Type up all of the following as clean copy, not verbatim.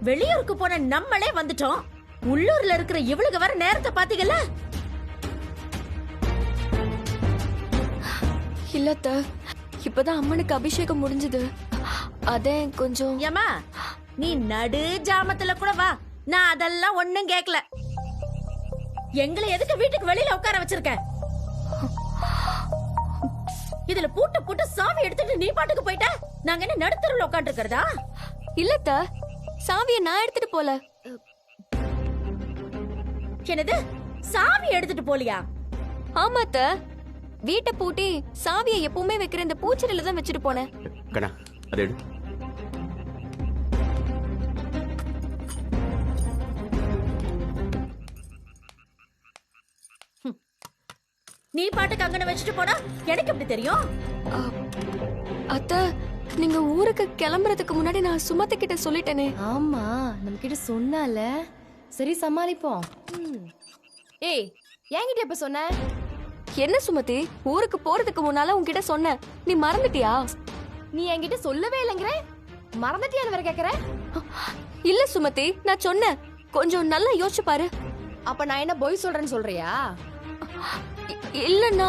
வெளியூருக்கு போன நம்மளே வந்துட்டோம். உள்ளூர்ல இருக்கிற இவளுக்கு வர நேரத்தை பாத்தீங்கல்ல? இல்லத்த, இப்பதான் அம்மனுக்கு அபிஷேகம் முடிஞ்சது. அதே கொஞ்சம். ஏமா, நீ நடு ஜாமத்துல கூட வா, நான் அதெல்லாம் ஒண்ணும் கேக்கல. எங்களை எதுக்கு வீட்டுக்கு வெளியில உட்கார வச்சிருக்க? இதுல பூட்ட பூட்ட சாவி எடுத்துட்டு நீ பாட்டுக்கு போயிட்ட. நாங்க என்ன நடுத்தருவில் உட்காந்து இருக்கிறதா? இல்லத்த, சாவிய நான் எடுத்துட்டு போல. என்னது, சாவி எடுத்துட்டு போலியா? ஆமாத்த, வீட்டை பூட்டி சாவியை எப்பவுமே வைக்கிற இந்த பூச்செடியில தான் வச்சுட்டு போனேன். கண்ணா, அதை எடு. நீ பாட்டுக்கு அங்கன வச்சுட்டு போனா எனக்கு எப்படி தெரியும்? அத்த, நீங்க ஊருக்கு கிளம்புறதுக்கு முன்னாடி நான் சுமதி கிட்ட சொல்லிட்டேனே. ஆமா, நம்ம கிட்ட சொன்னால. சரி, சமாளிப்போம். ஏய், என்கிட்ட எப்ப சொன்ன? என்ன சுமதி, ஊருக்கு போறதுக்கு முன்னால உன்கிட்ட சொன்னேன், நீ மறந்துட்டியா? நீ என்கிட்ட சொல்லவே இல்லைங்கிற, மறந்துட்டியான்னு வேற கேக்குற? இல்ல சுமதி, நான் சொன்னேன், கொஞ்சம் நல்லா யோசிச்சு பாரு. அப்ப நான் என்ன பொய் சொல்றேன்னு சொல்றியா? இல்லன்னா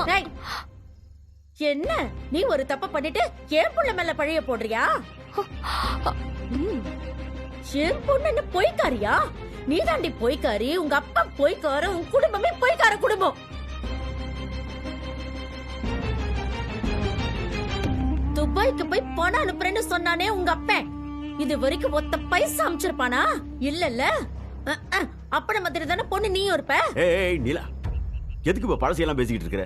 என்ன, நீ ஒரு தப்பு பண்ணிட்டு என் புள்ள மேல பழைய போடுறியா? என் பொண்ணு என்ன பொய்க்காரியா? நீ தாண்டி பொய்க்காரி, உங்க அப்பா பொய்க்கார, உன் குடும்பமே பொய்க்கார குடும்பம். துபாய்க்கு போய் பணம் அனுப்புறேன்னு சொன்னானே உங்க அப்பன், இது வரைக்கும் ஒத்த பைசா அமைச்சிருப்பானா? இல்லல்ல, அப்பன மாதிரி தானே பொண்ணு நீயும் இருப்ப. ஏய் நீலா, எதுக்கு இப்ப பழசையெல்லாம் பேசிக்கிட்டு இருக்கிற?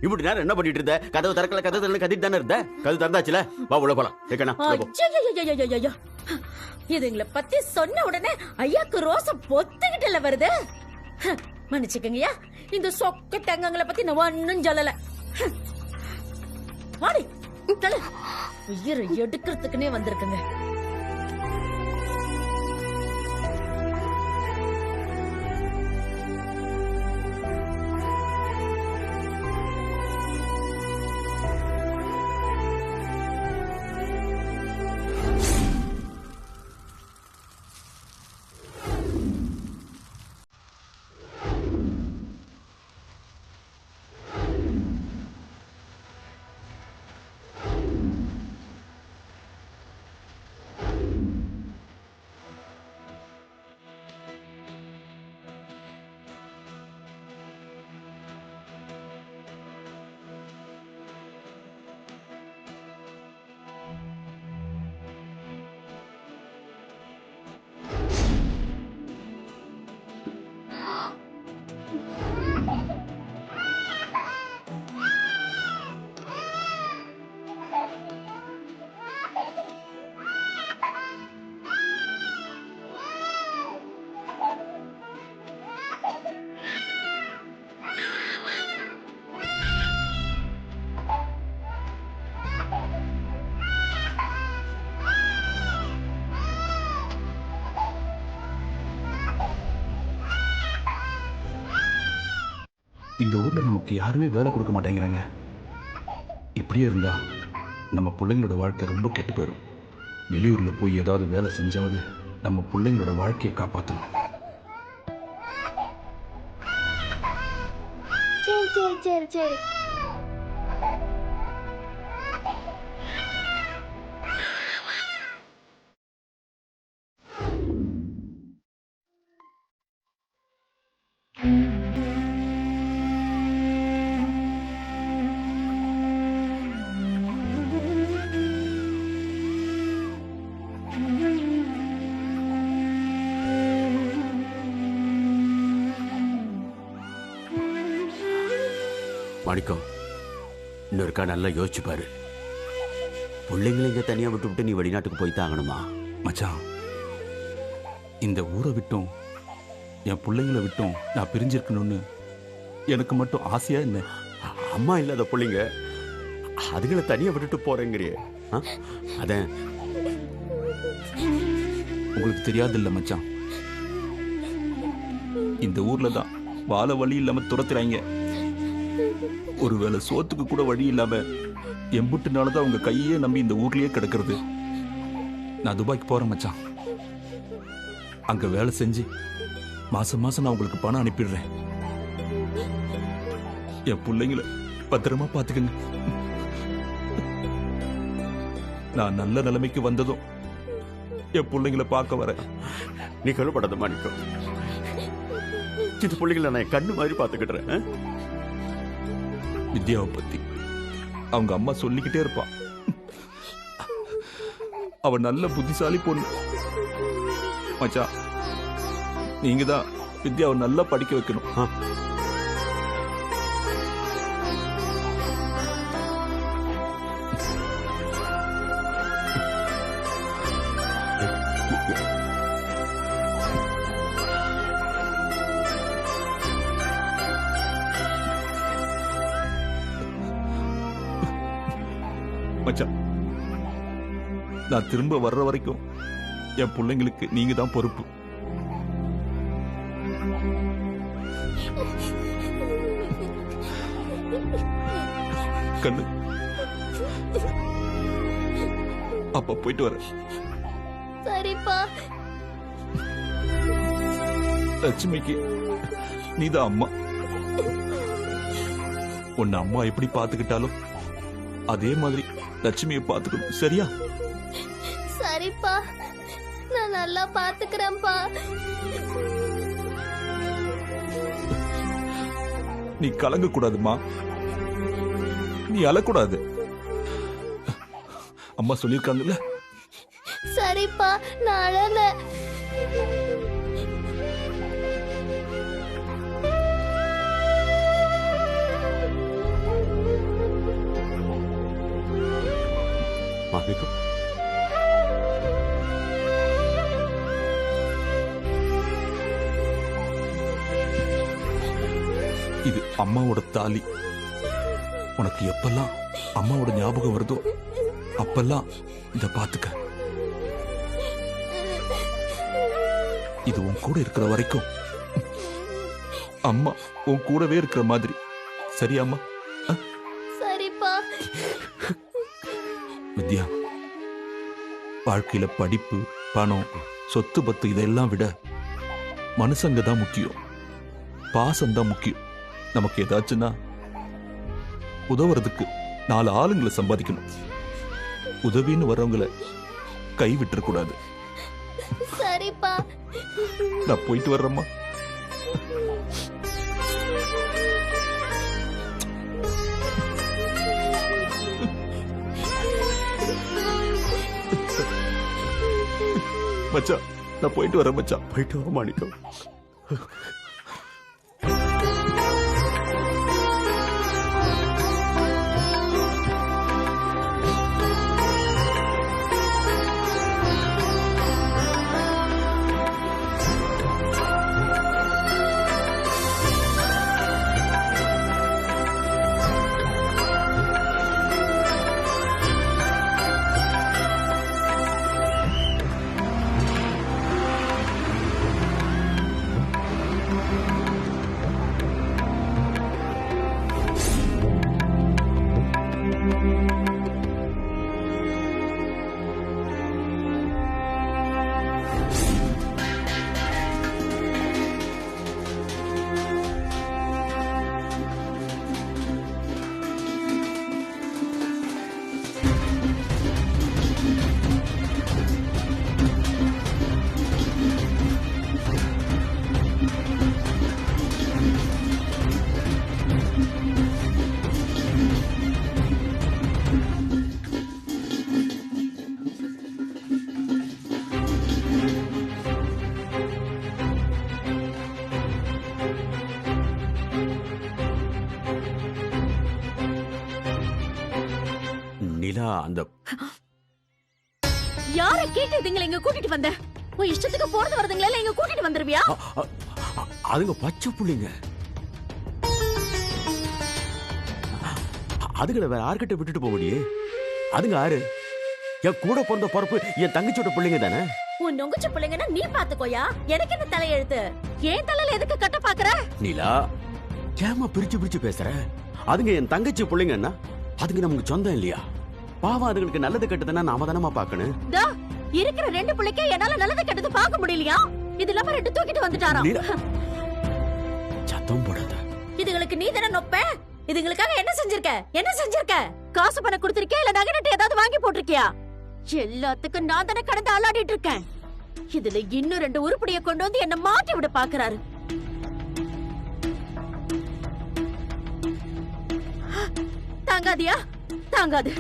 இப்படி நேரம் என்ன பண்ணிட்டு இருந்த? கதவு திறக்கல, கதவு திறக்கல கத்திட்டு தானே இருந்த. கதவு திறந்தாச்சுல, வா உள்ள போலாம். இதுங்களை பத்தி சொன்ன உடனே ஐயாக்கு ரோசம் பொத்துக்கிட்டுல வருது. மன்னிச்சுக்கங்கய்யா, இந்த சொக்க தங்கங்களை பத்தி நான் ஒன்னும் சொல்லல. வாடி, உயிரை எடுக்கிறதுக்குன்னே வந்திருக்குங்க. இந்த ஊர்ல நமக்கு யாருமே வேலை கொடுக்க மாட்டேங்கிறாங்க. இப்படியே இருந்தா நம்ம பிள்ளைங்களோட வாழ்க்கை ரொம்ப கெட்டு போயிடும். வெளியூர்ல போய் ஏதாவது வேலை செஞ்சாவது நம்ம பிள்ளைங்களோட வாழ்க்கையை காப்பாற்றணும். சரி சரி சரி சரி. மாணிக்கம், இன்னொருக்கா நல்லா யோசிச்சு பாரு. பிள்ளைங்களை இங்க தனியா விட்டு நீ வெளிநாட்டுக்கு போய் தாங்கணுமா? மச்சான், இந்த ஊரை விட்டும் என் பிள்ளைங்களை விட்டும் நான் பிரிஞ்சிருக்கணும்னு எனக்கு மட்டும் ஆசையா என்ன? அம்மா இல்லாத பிள்ளைங்க அதுகளை தனியா விட்டுட்டு போறேங்கிறிய? அத உங்களுக்கு தெரியாது இல்ல மச்சான், இந்த ஊர்ல தான் வாழ வழி இல்லாம துரத்துறாங்க. ஒருவேளை சோத்துக்கு கூட வழி இல்லாம எம்புட்டுனாலதான் உங்க கையே நம்பி இந்த ஊர்லயே கிடக்கிறது. நான் துபாய்க்கு போறேன் மச்சான். அங்க வேலை செஞ்சு மாசம் மாசம் நான் உங்களுக்கு பணம் அனுப்பிடுறேன். என் பிள்ளைங்கள பத்திரமா பாத்துக்கங்க. நான் நல்ல நிலைமைக்கு வந்ததும் என் பிள்ளைங்களை பார்க்க வரேன். நீ கவலைப்படாத மாணிக்கம். சின்ன பிள்ளைங்களை நான் கண்ணு மாதிரி பாத்துக்கிட்டுறேன். வித்யாவை பத்தி அவங்க அம்மா சொல்லிக்கிட்டே இருப்பான். அவ நல்ல புத்திசாலி பொண்ணு. மச்சான், நீங்க தான் வித்யாவை நல்லா படிக்க வைக்கணும். மச்சான், நான் திரும்ப வர்ற வரைக்கும் என் பிள்ளைங்களுக்கு நீங்க தான் பொறுப்பு. கண்ணு, அப்பா போயிட்டு வரேன். சரிப்பா. லட்சுமிக்கு நீதான் அம்மா. உன்னை அம்மா எப்படி பாத்துக்கிட்டாலும் அதே மாதிரி லட்சுமியை பாத்துக்கணும். சரியா? சரிப்பா, நான் நல்லா பாத்துக்கிறேன்ப்பா. நீ கலங்க கூடாதுமா, நீ அழக்கூடாது. அம்மா சொல்லியிருக்காங்கல்ல. சரிப்பா, நான் அழல. மாணிக்கம், இது அம்மாவோட தாலி. உனக்கு எப்பெல்லாம் அம்மாவோட ஞாபகம் வருதோ அப்பெல்லாம் இத பாத்துக்க. இது உன் கூட இருக்கிற வரைக்கும் அம்மா உன் கூடவே இருக்கிற மாதிரி. சரியாம்மா? சரிப்பா. வித்யா, வாழ்க்கையில படிப்பு, பணம், சொத்து பத்து இதெல்லாம் விட மனுஷங்க தான் முக்கியம். பாசம் தான் முக்கியம். நமக்கு ஏதாச்சுன்னா உதவுறதுக்கு 4 ஆளுங்களை சம்பாதிக்கணும். உதவின்னு வர்றவங்களை கை விட்டுற கூடாது. சரிப்பா. நான் போயிட்டு வர்றேம்மா. மச்சான், நான் போயிட்டு வரேன் மச்சான். போயிட்டு வா மாணிக்கம். நிலா, அந்த யார கேட்டு இதுங்களை இங்க கூட்டிட்டு வந்த? உன் இஷ்டத்துக்கு போறது வரதுங்களா இங்க கூட்டிட்டு வந்துருவியா? அதுங்க பச்சை புள்ளிங்க. அதுங்களை வேற யார்கிட்ட விட்டுட்டு போக முடியே? அதுங்க யாரு? என் கூட பிறந்த பொறுப்பு என் தங்கச்சியோட பிள்ளைங்க தானே. உன் நொங்குச்ச பிள்ளைங்கன்னா நீ பாத்துக்கோயா. எனக்கு என்ன தலையெழுத்து? ஏன் தலையில எதுக்கு கட்ட பாக்குற? நிலா, ஏமா பிரிச்சு பிரிச்சு பேசுற? அதுங்க என் தங்கச்சி பிள்ளைங்கன்னா அதுங்க நமக்கு சொந்தம் இல்லையா? பாவம், அதுங்களுக்கு நல்லது கெட்டதுன்னா நாம தானமா பாக்கணும். இருக்கிற 2 பிள்ளைக்கே என்னால நல்லது கெட்டது பார்க்க முடியலையா? இது இல்லாம 2 தூக்கிட்டு வந்துட்டாராம். நீலா, சத்தம் போடாத. இதுங்களுக்கு நீ தானே நொப்ப? இதுங்களுக்காக என்ன செஞ்சிருக்க? என்ன செஞ்சிருக்க? காசு பணம் கொடுத்திருக்கியா இல்ல நகை நட்டு ஏதாவது வாங்கி போட்டிருக்கியா? எல்லாத்துக்கும் நான் தானே கடந்து அலாடிட்டு இருக்கேன். இதுல இன்னும் 2 உருப்படியை கொண்டு வந்து என்ன மாட்டி விட பாக்குறாரு. தாங்காதியா? தாங்காது.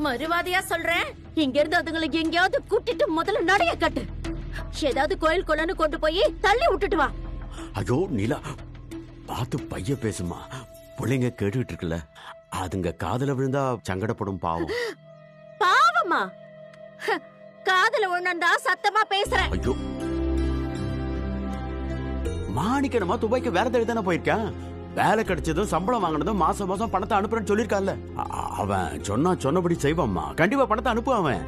மறுவாதியா சொல்றேன். இங்க இருந்து அதுங்களுக்கு எங்கேயாவது கூட்டிட்டு முதல்ல நடைய கட்டு. ஏதாவது கோயில் கொள்ளன்னு கொண்டு போய் தள்ளி விட்டுட்டு வா. ஐயோ நீலா, பார்த்து பைய பேசுமா. பிள்ளைங்க கேட்டுக்கிட்டு இருக்குல்ல, அதுங்க காதுல விழுந்தா சங்கடப்படும். பாவம். பாவமா? காதுல ஒண்ணா சத்தமா பேசுறேன். ஐயோ, மாணிக்கனமா துபாய்க்கு வேற தேடி தானே போயிருக்கான். வேலை கிடைச்சதும் சம்பளம் வாங்கினதும் மாசம் மாசம் பணத்தை அனுப்புறேன்னு சொல்லிருக்கான்ல. அவன் சொன்னபடி செய்வாம்மா. கண்டிப்பா பணத்தை அனுப்புவான் அவன்.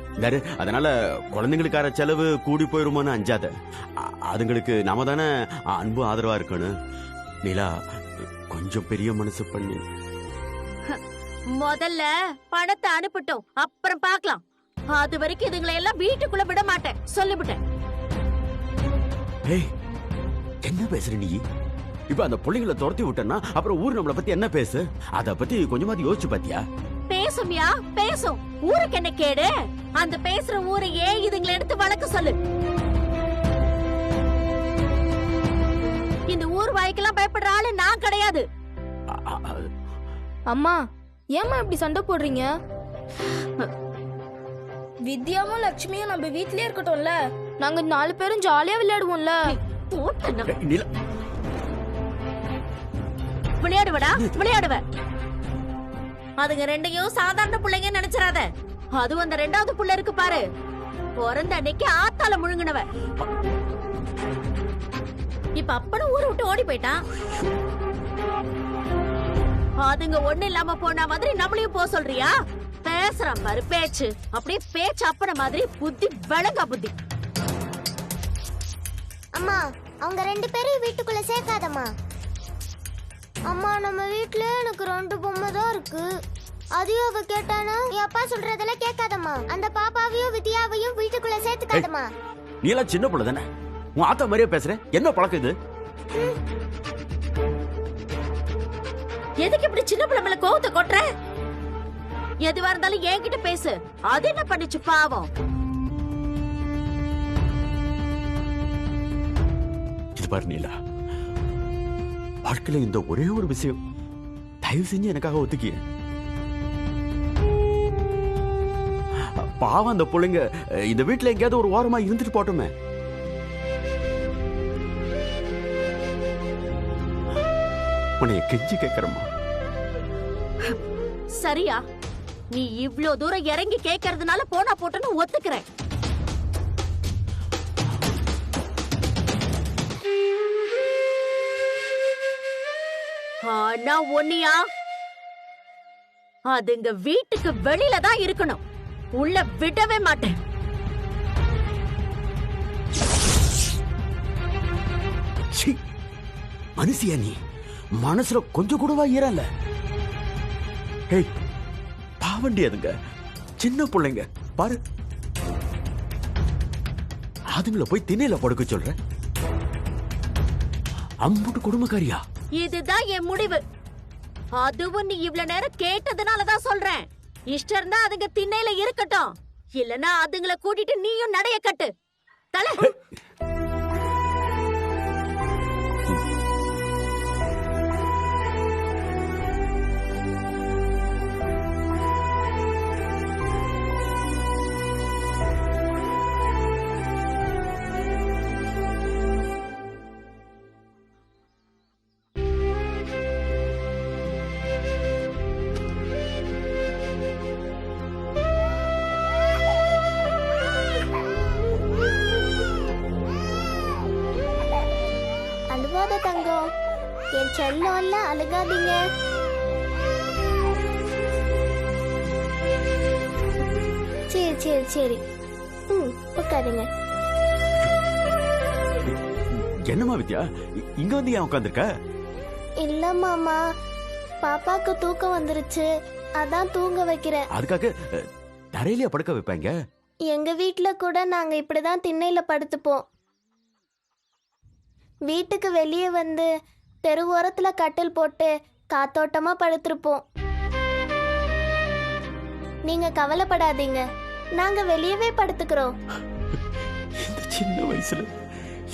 அதனால குழந்தைங்களுக்கார செலவு கூடி போயிருமோன்னு அஞ்சாத. அதுங்களுக்கு நாம தானே அன்பு ஆதரவா இருக்கணும். நிலா, கொஞ்சம் பெரிய மனசு பண்ணி முதல்ல பணத்தை அனுப்பிட்டோம், அப்புறம் பார்க்கலாம். அது வரைக்கும் இதுங்களை எல்லாம் வீட்டுக்குள்ள விட மாட்டேன் சொல்லிவிட்டேன். ஏய், என்ன பேசுற நீ? இப்ப அந்த பிள்ளைங்களை துரத்தி விட்டனா அப்புறம் ஊர் நம்மளை பத்தி என்ன பேசு? அத பத்தி கொஞ்சமாவது யோசிச்சு பாத்தியா? பேசுமியா? பேசும். ஊருக்கு என்ன கேடு? அந்த பேசுற ஊரையே இதுங்களை எடுத்து வளர்க்க சொல்லு. இந்த ஊர் வாய்க்கெல்லாம் பயப்படுற ஆளு நான் கிடையாது. அம்மா, ஏம்மா இப்படி சண்டை போடுறீங்க? வித்யாவும் லட்சுமியும் நம்ம வீட்லயே இருக்கட்டும்ல. நாங்க 4 பேரும் ஜாலியா விளையாடுவோம்ல. போட்டேன்னா நிலா, விளையாடுவடா, விளையாடுவ. அதுங்க 2யும் சாதாரண பிள்ளைங்க நினைச்சிடாத. அதுவும் அந்த 2வது புள்ள இருக்கு பாரு, பிறந்த அன்னைக்கு ஆத்தால முழுங்கினவ. இப்ப அப்பனும் ஊரை விட்டு ஓடி போயிட்டான். அதுங்க ஒண்ணு இல்லாம போன மாதிரி நம்மளையும் போ சொல்றியா? பேசுறான் பாரு பேச்சு. அப்படியே பேச்சு அப்பன மாதிரி, புத்தி விளங்கா புத்தி. அம்மா, அவங்க 2 பேரையும் வீட்டுக்குள்ள சேர்க்காதம்மா. அம்மா, நம்ம வீட்ல எனக்கு 2 பொம்மை தான் இருக்கு. அதையும் அவ கேட்டானா என் அப்பா சொல்றதெல்லாம் கேட்காதம்மா. அந்த பாப்பாவையும் வித்யாவையும் வீட்டுக்குள்ள சேர்த்துக்காதம்மா. நீலா சின்ன பிள்ளை தானே, உன் ஆத்தா மாதிரியே பேசுற. என்ன பழக்கம் இது? எதுக்கு இப்படி சின்ன பிள்ளை மேல கோவத்தை கொட்டுற? எதுவா இருந்தாலும் என்கிட்ட பேசு. அது என்ன பண்ணிச்சு பாவம்? இது பாரு நீலா, வாழ்க்கையில இந்த ஒரே ஒரு விஷயம் தயவு செஞ்சு எனக்காக ஒத்துக்கிய. பாவம் அந்த பிள்ளைங்க இந்த வீட்டுல எங்கேயாவது ஒரு வாரமா இருந்துட்டு போட்டுமே. உன்னைய கெஞ்சி கேட்கிறமா. சரியா? நீ இவ்ளோ தூரம் இறங்கி கேட்கறதுனால போனா போட்டுன்னு ஒத்துக்கிறேன். ஆனா ஒன்னியா, அதுங்க வீட்டுக்கு வெளியில தான் இருக்கணும். உள்ள விடவே மாட்டேன். மனுஷியா நீ? மனசுல கொஞ்சம் கூடவா ஈரல்ல? ஹேய், பாவண்டி அதுங்க சின்ன பிள்ளைங்க பாரு. அதுங்களை போய் திண்ணையில படுக்க சொல்ற? அம்புட்டு குடும்பக்காரியா? இதுதான் என் முடிவு. அதுவும் நீ இவ்வளவு நேரம் கேட்டதுனாலதான் சொல்றேன். இஷ்டம் இருந்தா அதுங்க திண்ணையில இருக்கட்டும், இல்லனா அதுங்களை கூட்டிட்டு நீயும் நடைய கட்டு. தலை அழுவாத தங்கம், என் செல்லம் அழுகாதீங்க. சரி சரி சரி, உட்காருங்க. என்னமா வித்யா, இங்க வந்து ஏன் உட்காந்துருக்க? இல்ல மாமா, பாப்பாக்கு தூக்கம் வந்துருச்சு, அதான் தூங்க வைக்கிறேன். அதுக்காக தரையிலேயே படுக்க வைப்பாங்க? எங்க வீட்ல கூட நாங்க இப்படிதான் திண்ணையில படுத்துப்போம். வீட்டுக்கு வெளியே வந்து தெருவோரத்துல கட்டில் போட்டு காத்தோட்டமா படுத்திருப்போம். நீங்க கவலைப்படாதீங்க, நாங்க வெளியவே படுத்துக்கிறோம். இந்த சின்ன வயசுல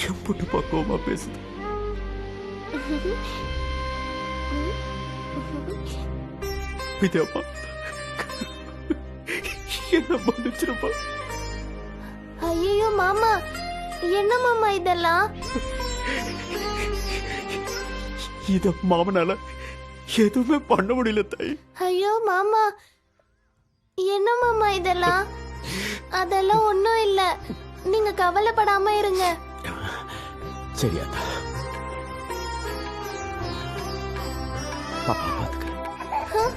எம்புட்டு பக்குவமா பேசுது. வித்யாப்பா என்ன மன்னிச்சிருப்பா. ஐயோ மாமா, என்ன மாமா இதெல்லாம்? இத மாமனால எதுவுமே பண்ண முடியல தாய். ஐயோ மாமா, என்ன மாமா இதெல்லாம்? அதெல்லாம் ஒண்ணும் இல்ல, நீங்க கவலைப்படாம இருங்க. சரியா பாப்பா பாத்துக்கிறேன்.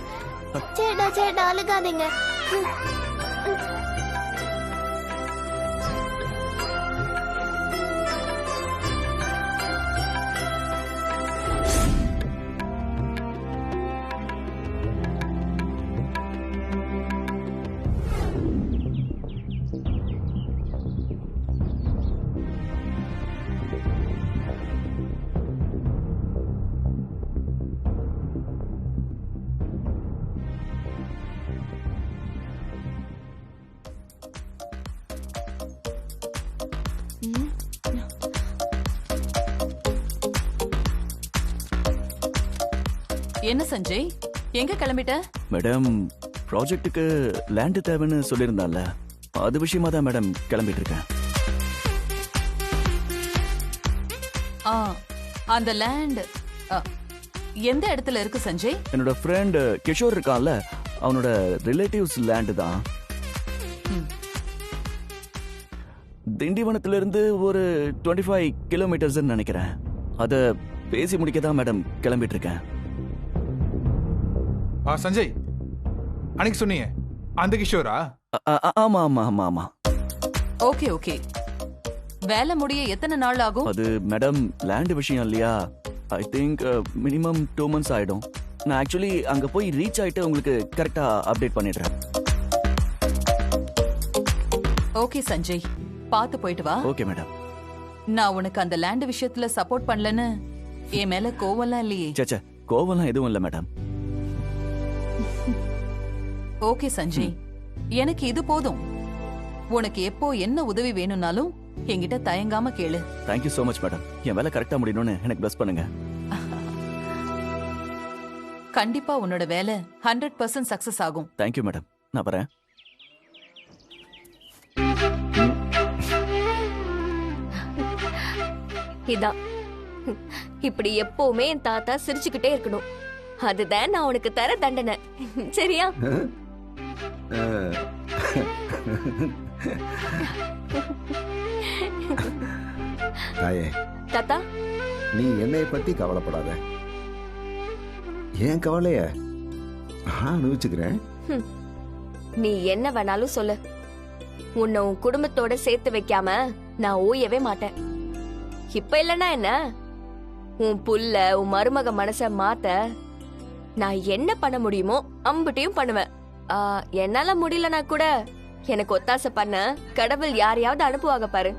சேடா சேடா அழுகாதீங்க. என்ன சஞ்சய், எங்க கிளம்பிட்ட? மேடம், ப்ராஜெக்ட்டுக்கு லேண்ட் தேவைன்னு சொல்லியிருந்தால, அது விஷயமா தான் மேடம் கிளம்பிட்டு இருக்கேன். அந்த லேண்ட் எந்த இடத்துல இருக்கு சஞ்சய்? என்னோட ஃப்ரெண்ட் கிஷோர் இருக்கான்ல, அவனோட ரிலேட்டிவ்ஸ் லேண்ட் தான். திண்டிவனத்துல இருந்து ஒரு 25 கிலோமீட்டர்ஸ் நினைக்கிறேன். அத பேசி முடிக்க தான் மேடம் கிளம்பிட்டு இருக்கேன். சஞ்சய், அன்னைக்கு சொன்னீங்க அந்த கிஷோரா? ஆமா ஆமா ஆமா ஆமா. Okay okay. வேலை முடிய எத்தனை நாள் ஆகும்? அது மேடம் லேண்ட் விஷயம் இல்லையா, ஐ திங்க் மினிமம் 2 months ஆயிடும். நான் ஆக்சுவலி அங்க போய் ரீச் ஆயிட்டு உங்களுக்கு கரெக்டா அப்டேட் பண்ணிடுறேன். ஓகே சஞ்சய், பார்த்து போயிட்டு வா. Okay madam. நான் உனக்கு அந்த லேண்ட் விஷயத்துல சப்போர்ட் பண்ணலன்னு என் மேல கோவம்லாம் இல்லையே? சேச்சே, கோவம்லாம் எதுவும் இல்ல மேடம். ஓகே சஞ்சய், எனக்கு இது போதும். உனக்கு எப்போ என்ன உதவி வேணும்னாலும் என்கிட்ட தயங்காம கேளு. Thank you so much madam. என் வேலை கரெக்டா முடியணும்னு எனக்கு பிளஸ் பண்ணுங்க. கண்டிப்பா உன்னோட வேலை 100% சக்சஸ் ஆகும். Thank you madam. நான் வரேன். இதான் இப்படி எப்பவுமே என் தாத்தா சிரிச்சுக்கிட்டே இருக்கணும். அதுதான் நான் உனக்கு தர தண்டனை. சரியா? தாயே, தாத்தா, நீ என்னை பத்தி கவலைப்படாத. ஏன் கவலைய நான் அனுபவிச்சுக்கிறேன். நீ என்ன வேணாலும் சொல்லு, உன்னை உன் குடும்பத்தோட சேர்த்து வைக்காம நான் ஓயவே மாட்டேன். இப்ப இல்லனா என்ன, உன் புள்ள உன் மருமக மனச மாத்த நான் என்ன பண்ண முடியுமோ அம்புட்டையும் பண்ணுவேன். என்னால முடியலனா கூட எனக்கு ஒத்தாசை பண்ண கடவுள் யாரையாவது அனுப்புவாங்க பாரு.